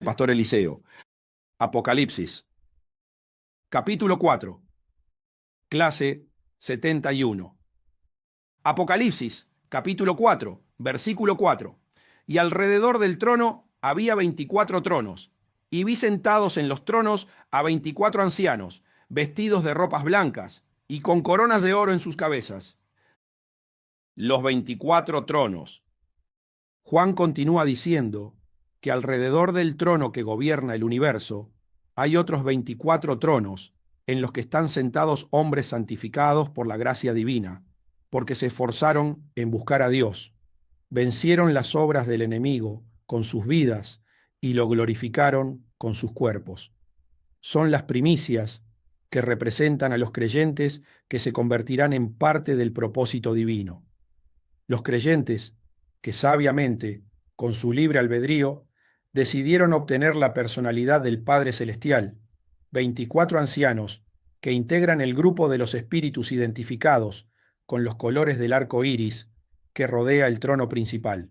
Pastor Eliseo. Apocalipsis. Capítulo 4. Clase 71. Apocalipsis, capítulo 4, versículo 4. Y alrededor del trono había 24 tronos, y vi sentados en los tronos a 24 ancianos, vestidos de ropas blancas, y con coronas de oro en sus cabezas. Los 24 tronos. Juan continúa diciendo que alrededor del trono que gobierna el universo hay otros 24 tronos en los que están sentados hombres santificados por la gracia divina, porque se esforzaron en buscar a Dios, vencieron las obras del enemigo con sus vidas y lo glorificaron con sus cuerpos. Son las primicias que representan a los creyentes que se convertirán en parte del propósito divino. Los creyentes que sabiamente, con su libre albedrío, decidieron obtener la personalidad del Padre Celestial, 24 ancianos que integran el grupo de los espíritus identificados con los colores del arco iris que rodea el trono principal.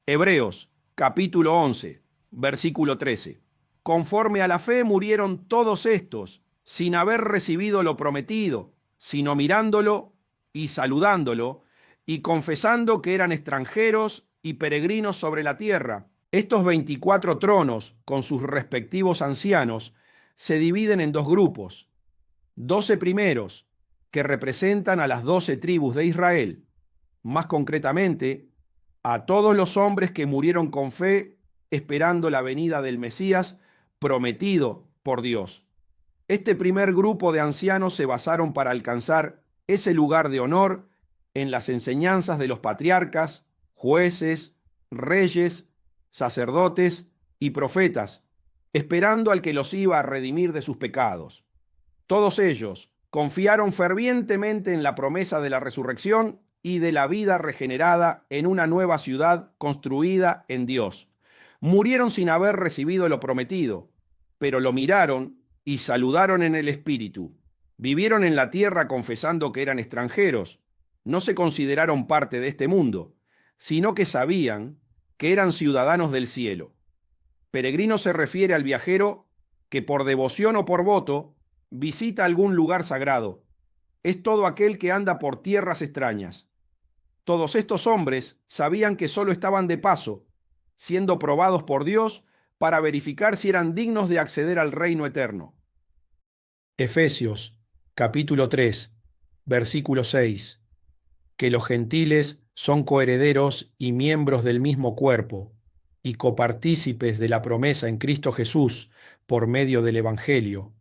Hebreos, capítulo 11, versículo 13. Conforme a la fe murieron todos estos, sin haber recibido lo prometido, sino mirándolo y saludándolo, y confesando que eran extranjeros y peregrinos sobre la tierra. Estos 24 tronos, con sus respectivos ancianos, se dividen en dos grupos. 12 primeros, que representan a las 12 tribus de Israel, más concretamente, a todos los hombres que murieron con fe, esperando la venida del Mesías, prometido por Dios. Este primer grupo de ancianos se basaron para alcanzar ese lugar de honor en las enseñanzas de los patriarcas, jueces, reyes, sacerdotes y profetas, esperando al que los iba a redimir de sus pecados. Todos ellos confiaron fervientemente en la promesa de la resurrección y de la vida regenerada en una nueva ciudad construida en Dios. Murieron sin haber recibido lo prometido, pero lo miraron y saludaron en el Espíritu. Vivieron en la tierra confesando que eran extranjeros. No se consideraron parte de este mundo, sino que sabían que eran ciudadanos del cielo. Peregrino se refiere al viajero que por devoción o por voto visita algún lugar sagrado. Es todo aquel que anda por tierras extrañas. Todos estos hombres sabían que solo estaban de paso, siendo probados por Dios para verificar si eran dignos de acceder al reino eterno. Efesios, capítulo 3, versículo 6. Que los gentiles son coherederos y miembros del mismo cuerpo, y copartícipes de la promesa en Cristo Jesús por medio del Evangelio.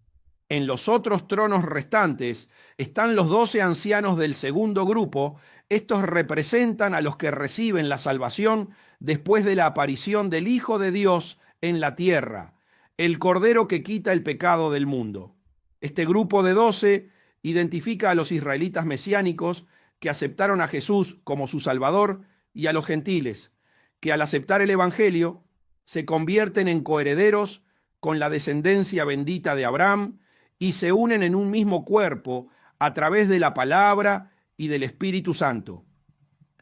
En los otros tronos restantes están los 12 ancianos del segundo grupo. Estos representan a los que reciben la salvación después de la aparición del Hijo de Dios en la tierra, el Cordero que quita el pecado del mundo. Este grupo de 12 identifica a los israelitas mesiánicos que aceptaron a Jesús como su Salvador y a los gentiles, que al aceptar el Evangelio se convierten en coherederos con la descendencia bendita de Abraham y se unen en un mismo cuerpo a través de la palabra y del Espíritu Santo.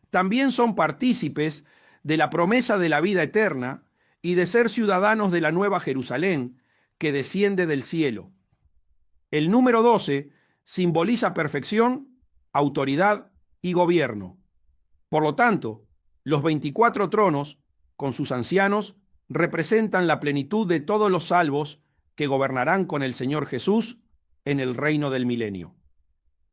También son partícipes de la promesa de la vida eterna y de ser ciudadanos de la Nueva Jerusalén que desciende del cielo. El número 12 simboliza perfección, autoridad y gobierno. Por lo tanto, los 24 tronos, con sus ancianos, representan la plenitud de todos los salvos que gobernarán con el Señor Jesús en el reino del milenio.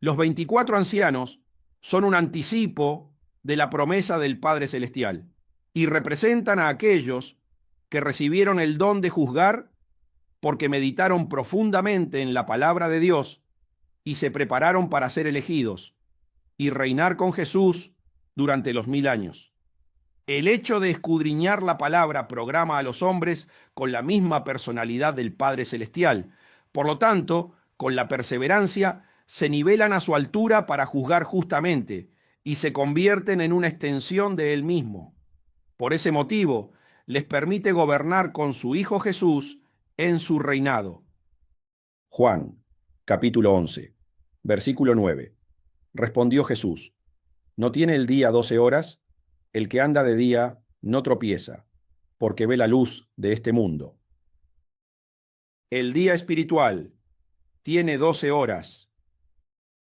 Los 24 ancianos son un anticipo de la promesa del Padre Celestial y representan a aquellos que recibieron el don de juzgar porque meditaron profundamente en la palabra de Dios y se prepararon para ser elegidos y reinar con Jesús durante los 1000 años. El hecho de escudriñar la palabra programa a los hombres con la misma personalidad del Padre Celestial. Por lo tanto, con la perseverancia, se nivelan a su altura para juzgar justamente y se convierten en una extensión de Él mismo. Por ese motivo, les permite gobernar con su Hijo Jesús en su reinado. Juan, capítulo 11, versículo 9. Respondió Jesús: ¿No tiene el día 12 horas? El que anda de día no tropieza, porque ve la luz de este mundo. El día espiritual tiene 12 horas.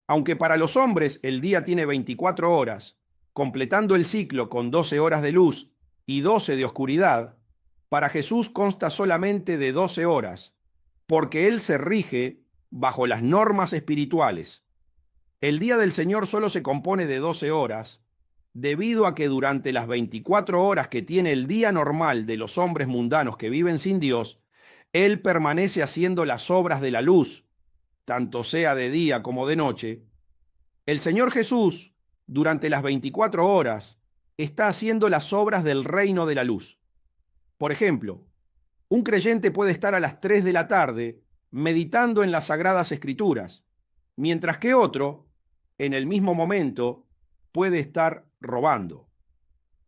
Aunque para los hombres el día tiene 24 horas, completando el ciclo con 12 horas de luz y 12 de oscuridad, para Jesús consta solamente de 12 horas, porque Él se rige bajo las normas espirituales. El día del Señor solo se compone de 12 horas, debido a que durante las 24 horas que tiene el día normal de los hombres mundanos que viven sin Dios, Él permanece haciendo las obras de la luz, tanto sea de día como de noche. El Señor Jesús, durante las 24 horas, está haciendo las obras del reino de la luz. Por ejemplo, un creyente puede estar a las 3 de la tarde meditando en las Sagradas Escrituras, mientras que otro, en el mismo momento, puede estar robando.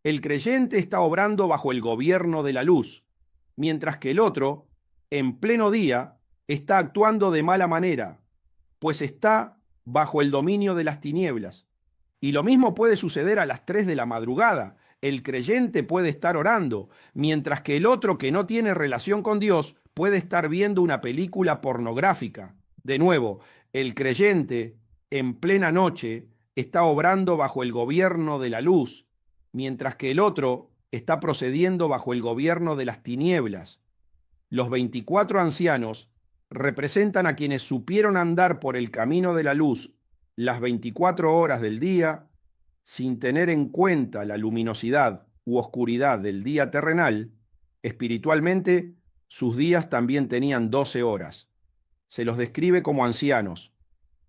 El creyente está obrando bajo el gobierno de la luz, mientras que el otro, en pleno día, está actuando de mala manera, pues está bajo el dominio de las tinieblas. Y lo mismo puede suceder a las 3 de la madrugada. El creyente puede estar orando, mientras que el otro que no tiene relación con Dios puede estar viendo una película pornográfica. De nuevo, el creyente en plena noche está obrando bajo el gobierno de la luz, mientras que el otro está procediendo bajo el gobierno de las tinieblas. Los 24 ancianos representan a quienes supieron andar por el camino de la luz las 24 horas del día, sin tener en cuenta la luminosidad u oscuridad del día terrenal. Espiritualmente, sus días también tenían 12 horas. Se los describe como ancianos,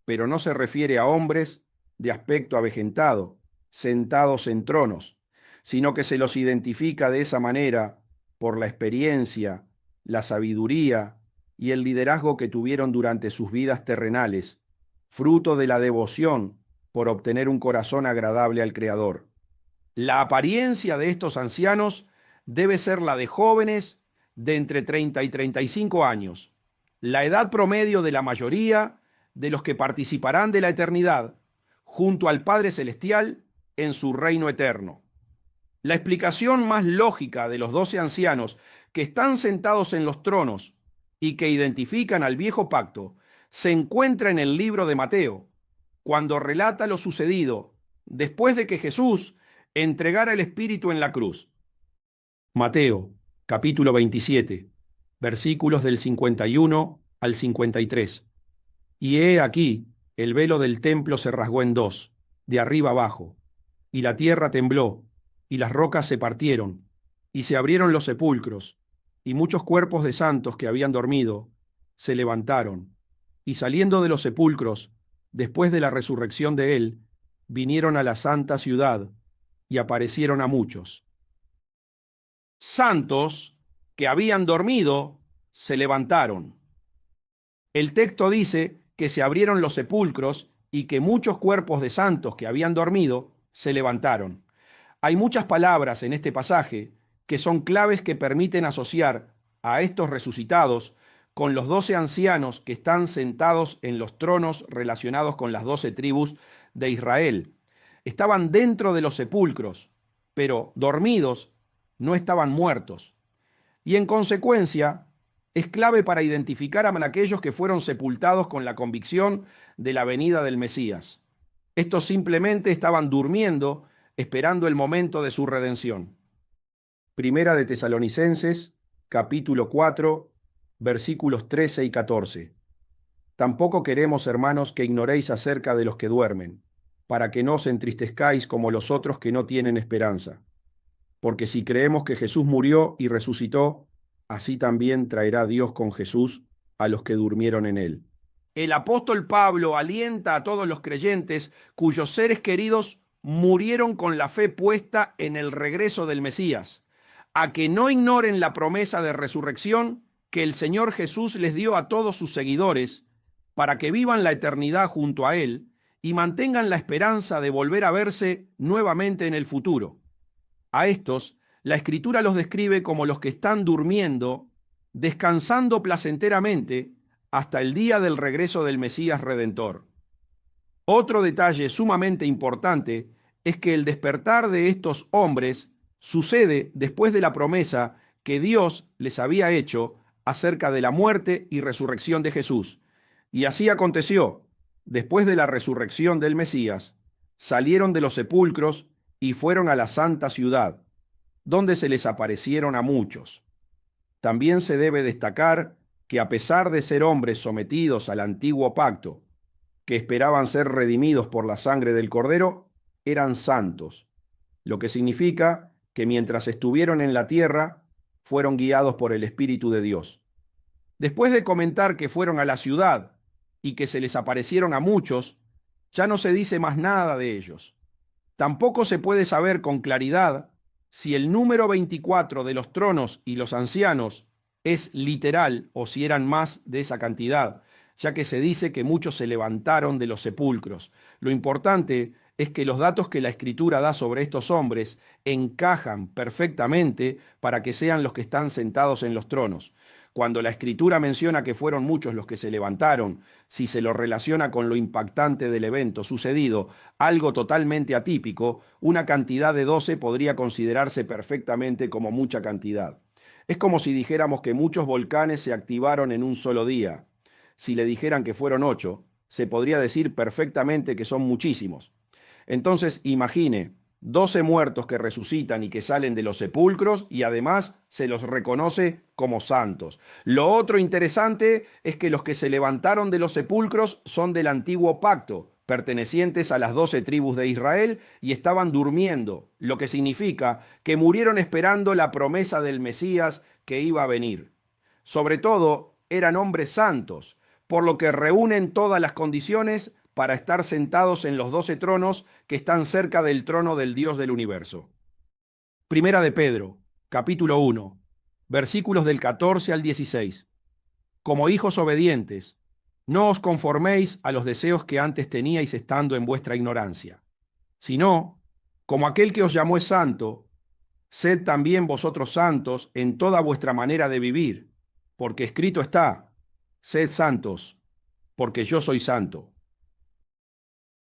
pero no se refiere a hombres de aspecto avejentado, sentados en tronos, sino que se los identifica de esa manera por la experiencia, la sabiduría y el liderazgo que tuvieron durante sus vidas terrenales, fruto de la devoción por obtener un corazón agradable al Creador. La apariencia de estos ancianos debe ser la de jóvenes de entre 30 y 35 años, la edad promedio de la mayoría de los que participarán de la eternidad junto al Padre Celestial en su reino eterno. La explicación más lógica de los 12 ancianos que están sentados en los tronos y que identifican al viejo pacto se encuentra en el libro de Mateo, cuando relata lo sucedido después de que Jesús entregara el Espíritu en la cruz. Mateo, capítulo 27, versículos del 51 al 53. Y he aquí, el velo del templo se rasgó en dos, de arriba abajo, y la tierra tembló, y las rocas se partieron, y se abrieron los sepulcros, y muchos cuerpos de santos que habían dormido se levantaron, y saliendo de los sepulcros, después de la resurrección de él, vinieron a la santa ciudad, y aparecieron a muchos. Santos que habían dormido se levantaron. El texto dice que se abrieron los sepulcros y que muchos cuerpos de santos que habían dormido se levantaron. Hay muchas palabras en este pasaje que son claves que permiten asociar a estos resucitados con los 12 ancianos que están sentados en los tronos relacionados con las 12 tribus de Israel. Estaban dentro de los sepulcros, pero dormidos, no estaban muertos. Y en consecuencia, es clave para identificar a aquellos que fueron sepultados con la convicción de la venida del Mesías. Estos simplemente estaban durmiendo, esperando el momento de su redención. Primera de Tesalonicenses, capítulo 4, versículos 13 y 14. Tampoco queremos, hermanos, que ignoréis acerca de los que duermen, para que no os entristezcáis como los otros que no tienen esperanza. Porque si creemos que Jesús murió y resucitó, así también traerá Dios con Jesús a los que durmieron en él. El apóstol Pablo alienta a todos los creyentes cuyos seres queridos murieron con la fe puesta en el regreso del Mesías, a que no ignoren la promesa de resurrección que el Señor Jesús les dio a todos sus seguidores, para que vivan la eternidad junto a Él y mantengan la esperanza de volver a verse nuevamente en el futuro. A estos, la Escritura los describe como los que están durmiendo, descansando placenteramente hasta el día del regreso del Mesías Redentor. Otro detalle sumamente importante es que el despertar de estos hombres sucede después de la promesa que Dios les había hecho acerca de la muerte y resurrección de Jesús. Y así aconteció, después de la resurrección del Mesías, salieron de los sepulcros y fueron a la santa ciudad, donde se les aparecieron a muchos. También se debe destacar que a pesar de ser hombres sometidos al antiguo pacto, que esperaban ser redimidos por la sangre del Cordero, eran santos, lo que significa que mientras estuvieron en la tierra, fueron guiados por el Espíritu de Dios. Después de comentar que fueron a la ciudad y que se les aparecieron a muchos, ya no se dice más nada de ellos. Tampoco se puede saber con claridad si el número 24 de los tronos y los ancianos es literal o si eran más de esa cantidad, ya que se dice que muchos se levantaron de los sepulcros. Lo importante es que los datos que la Escritura da sobre estos hombres encajan perfectamente para que sean los que están sentados en los tronos. Cuando la Escritura menciona que fueron muchos los que se levantaron, si se lo relaciona con lo impactante del evento sucedido, algo totalmente atípico, una cantidad de 12 podría considerarse perfectamente como mucha cantidad. Es como si dijéramos que muchos volcanes se activaron en un solo día. Si le dijeran que fueron 8, se podría decir perfectamente que son muchísimos. Entonces, imagine 12 muertos que resucitan y que salen de los sepulcros y además se los reconoce como santos. Lo otro interesante es que los que se levantaron de los sepulcros son del antiguo pacto, pertenecientes a las 12 tribus de Israel y estaban durmiendo, lo que significa que murieron esperando la promesa del Mesías que iba a venir. Sobre todo, eran hombres santos, por lo que reúnen todas las condiciones para estar sentados en los 12 tronos que están cerca del trono del Dios del universo. Primera de Pedro, capítulo 1, versículos del 14 al 16. Como hijos obedientes, no os conforméis a los deseos que antes teníais estando en vuestra ignorancia, sino, como aquel que os llamó es santo, sed también vosotros santos en toda vuestra manera de vivir, porque escrito está, sed santos, porque yo soy santo.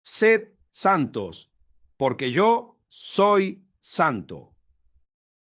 Sed santos, porque yo soy santo.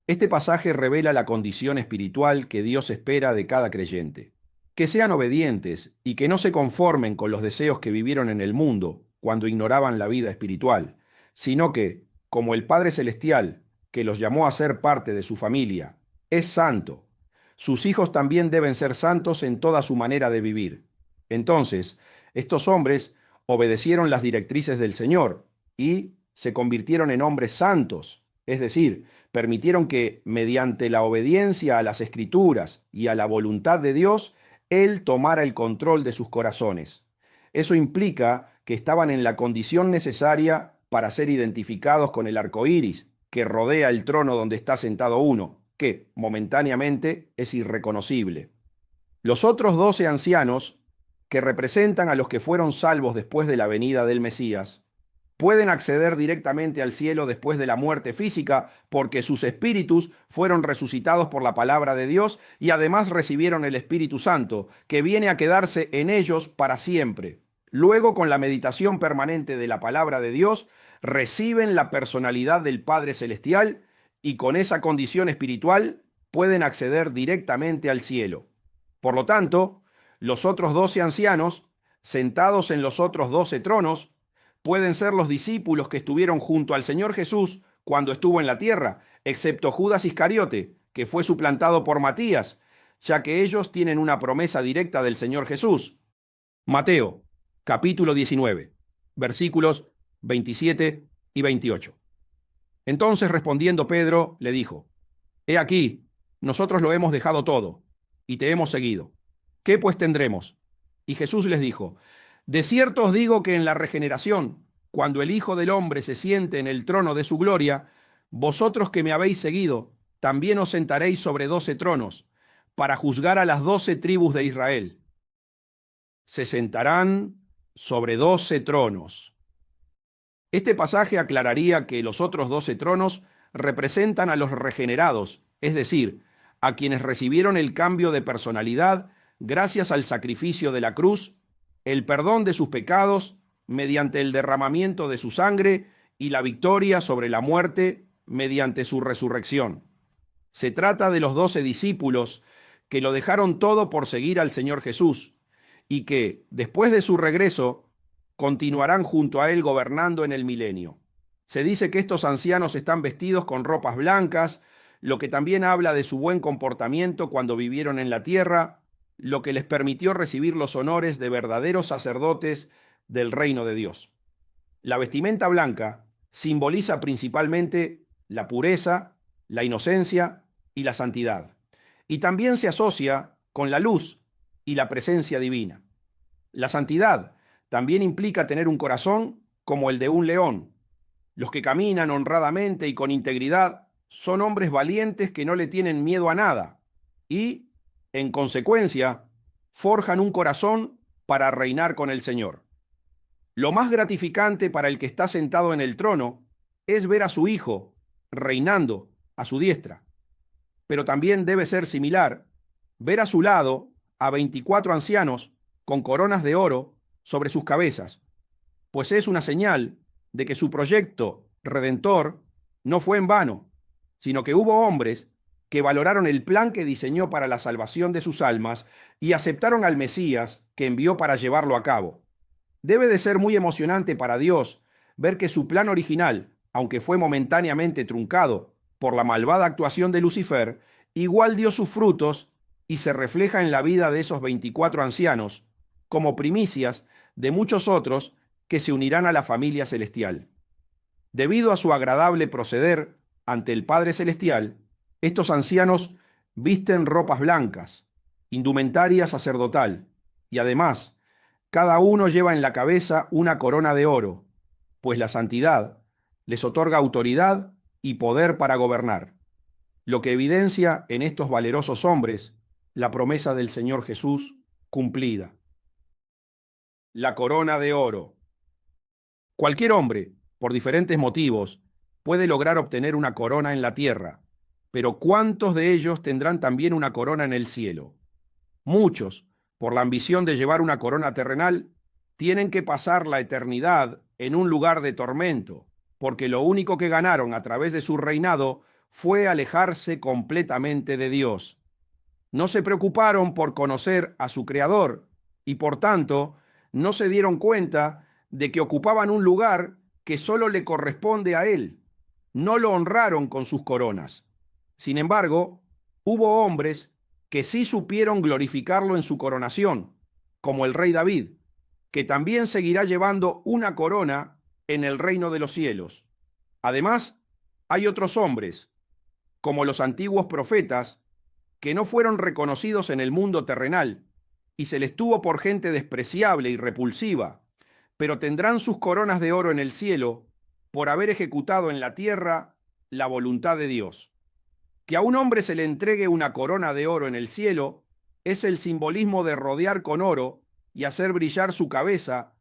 Este pasaje revela la condición espiritual que Dios espera de cada creyente. Que sean obedientes y que no se conformen con los deseos que vivieron en el mundo cuando ignoraban la vida espiritual, sino que, como el Padre Celestial, que los llamó a ser parte de su familia, es santo, sus hijos también deben ser santos en toda su manera de vivir. Entonces, estos hombres obedecieron las directrices del Señor y se convirtieron en hombres santos, es decir, permitieron que, mediante la obediencia a las Escrituras y a la voluntad de Dios, Él tomara el control de sus corazones. Eso implica que estaban en la condición necesaria para ser identificados con el arco iris que rodea el trono donde está sentado uno, que momentáneamente es irreconocible. Los otros 12 ancianos, que representan a los que fueron salvos después de la venida del Mesías, pueden acceder directamente al cielo después de la muerte física porque sus espíritus fueron resucitados por la palabra de Dios y además recibieron el Espíritu Santo, que viene a quedarse en ellos para siempre. Luego, con la meditación permanente de la palabra de Dios, reciben la personalidad del Padre Celestial y con esa condición espiritual pueden acceder directamente al cielo. Por lo tanto, los otros 12 ancianos, sentados en los otros 12 tronos, pueden ser los discípulos que estuvieron junto al Señor Jesús cuando estuvo en la tierra, excepto Judas Iscariote, que fue suplantado por Matías, ya que ellos tienen una promesa directa del Señor Jesús. Mateo, capítulo 19, versículos 27 y 28. Entonces respondiendo Pedro, le dijo, He aquí, nosotros lo hemos dejado todo, y te hemos seguido. ¿Qué pues tendremos? Y Jesús les dijo, de cierto os digo que en la regeneración, cuando el Hijo del Hombre se siente en el trono de su gloria, vosotros que me habéis seguido, también os sentaréis sobre 12 tronos, para juzgar a las 12 tribus de Israel. Se sentarán sobre 12 tronos. Este pasaje aclararía que los otros 12 tronos representan a los regenerados, es decir, a quienes recibieron el cambio de personalidad gracias al sacrificio de la cruz, el perdón de sus pecados mediante el derramamiento de su sangre y la victoria sobre la muerte mediante su resurrección. Se trata de los 12 discípulos que lo dejaron todo por seguir al Señor Jesús y que, después de su regreso, continuarán junto a Él gobernando en el milenio. Se dice que estos ancianos están vestidos con ropas blancas, lo que también habla de su buen comportamiento cuando vivieron en la tierra, lo que les permitió recibir los honores de verdaderos sacerdotes del reino de Dios. La vestimenta blanca simboliza principalmente la pureza, la inocencia y la santidad. Y también se asocia con la luz y la presencia divina. La santidad también implica tener un corazón como el de un león. Los que caminan honradamente y con integridad son hombres valientes que no le tienen miedo a nada y, en consecuencia, forjan un corazón para reinar con el Señor. Lo más gratificante para el que está sentado en el trono es ver a su Hijo reinando a su diestra. Pero también debe ser similar ver a su lado a 24 ancianos con coronas de oro sobre sus cabezas, pues es una señal de que su proyecto redentor no fue en vano, sino que hubo hombres que valoraron el plan que diseñó para la salvación de sus almas y aceptaron al Mesías que envió para llevarlo a cabo. Debe de ser muy emocionante para Dios ver que su plan original, aunque fue momentáneamente truncado por la malvada actuación de Lucifer, igual dio sus frutos y se refleja en la vida de esos 24 ancianos, como primicias de muchos otros que se unirán a la familia celestial. Debido a su agradable proceder ante el Padre Celestial, estos ancianos visten ropas blancas, indumentaria sacerdotal, y además, cada uno lleva en la cabeza una corona de oro, pues la santidad les otorga autoridad y poder para gobernar, lo que evidencia en estos valerosos hombres la promesa del Señor Jesús cumplida. La corona de oro. Cualquier hombre, por diferentes motivos, puede lograr obtener una corona en la tierra, pero ¿cuántos de ellos tendrán también una corona en el cielo? Muchos, por la ambición de llevar una corona terrenal, tienen que pasar la eternidad en un lugar de tormento, porque lo único que ganaron a través de su reinado fue alejarse completamente de Dios. No se preocuparon por conocer a su Creador y por tanto no se dieron cuenta de que ocupaban un lugar que solo le corresponde a Él. No lo honraron con sus coronas. Sin embargo, hubo hombres que sí supieron glorificarlo en su coronación, como el rey David, que también seguirá llevando una corona en el reino de los cielos. Además, hay otros hombres, como los antiguos profetas, que no fueron reconocidos en el mundo terrenal y se les tuvo por gente despreciable y repulsiva, pero tendrán sus coronas de oro en el cielo por haber ejecutado en la tierra la voluntad de Dios. Que a un hombre se le entregue una corona de oro en el cielo es el simbolismo de rodear con oro y hacer brillar su cabeza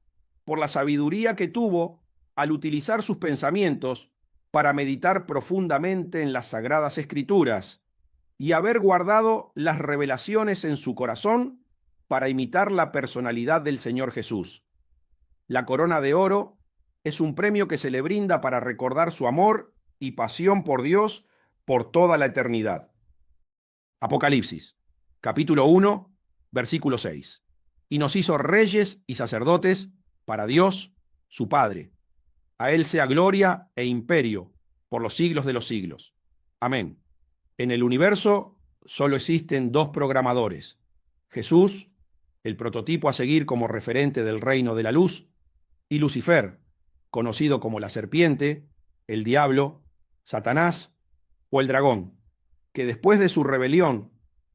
por la sabiduría que tuvo al utilizar sus pensamientos para meditar profundamente en las sagradas escrituras y haber guardado las revelaciones en su corazón para imitar la personalidad del Señor Jesús. La corona de oro es un premio que se le brinda para recordar su amor y pasión por Dios por toda la eternidad. Apocalipsis, capítulo 1, versículo 6. Y nos hizo reyes y sacerdotes para Dios, su Padre. A Él sea gloria e imperio por los siglos de los siglos. Amén. En el universo solo existen dos programadores: Jesús, el prototipo a seguir como referente del reino de la luz, y Lucifer, conocido como la serpiente, el diablo, Satanás o el dragón, que después de su rebelión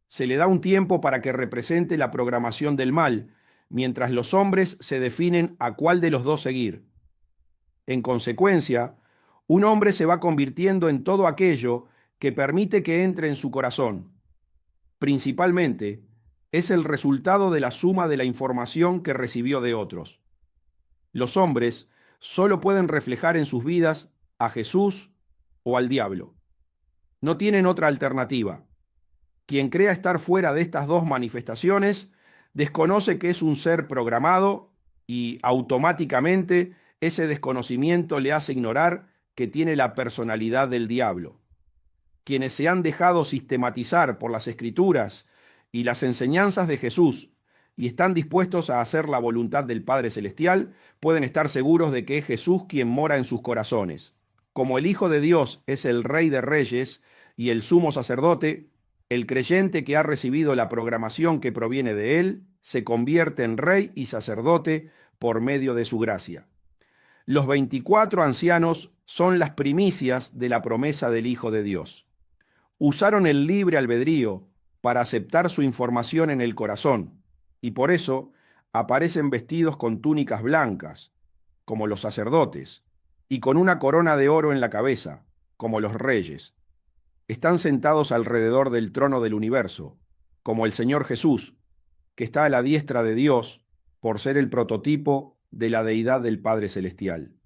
se le da un tiempo para que represente la programación del mal, mientras los hombres se definen a cuál de los dos seguir. En consecuencia, un hombre se va convirtiendo en todo aquello que permite que entre en su corazón. Principalmente, es el resultado de la suma de la información que recibió de otros. Los hombres solo pueden reflejar en sus vidas a Jesús o al diablo. No tienen otra alternativa. Quien crea estar fuera de estas dos manifestaciones desconoce que es un ser programado y automáticamente ese desconocimiento le hace ignorar que tiene la personalidad del diablo. quienes se han dejado sistematizar por las Escrituras y las enseñanzas de Jesús y están dispuestos a hacer la voluntad del Padre Celestial, pueden estar seguros de que es Jesús quien mora en sus corazones. Como el Hijo de Dios es el Rey de Reyes y el sumo sacerdote, el creyente que ha recibido la programación que proviene de él se convierte en rey y sacerdote por medio de su gracia. Los 24 ancianos son las primicias de la promesa del Hijo de Dios. Usaron el libre albedrío para aceptar su información en el corazón, y por eso aparecen vestidos con túnicas blancas, como los sacerdotes, y con una corona de oro en la cabeza, como los reyes. Están sentados alrededor del trono del universo, como el Señor Jesús, que está a la diestra de Dios por ser el prototipo de la deidad del Padre Celestial.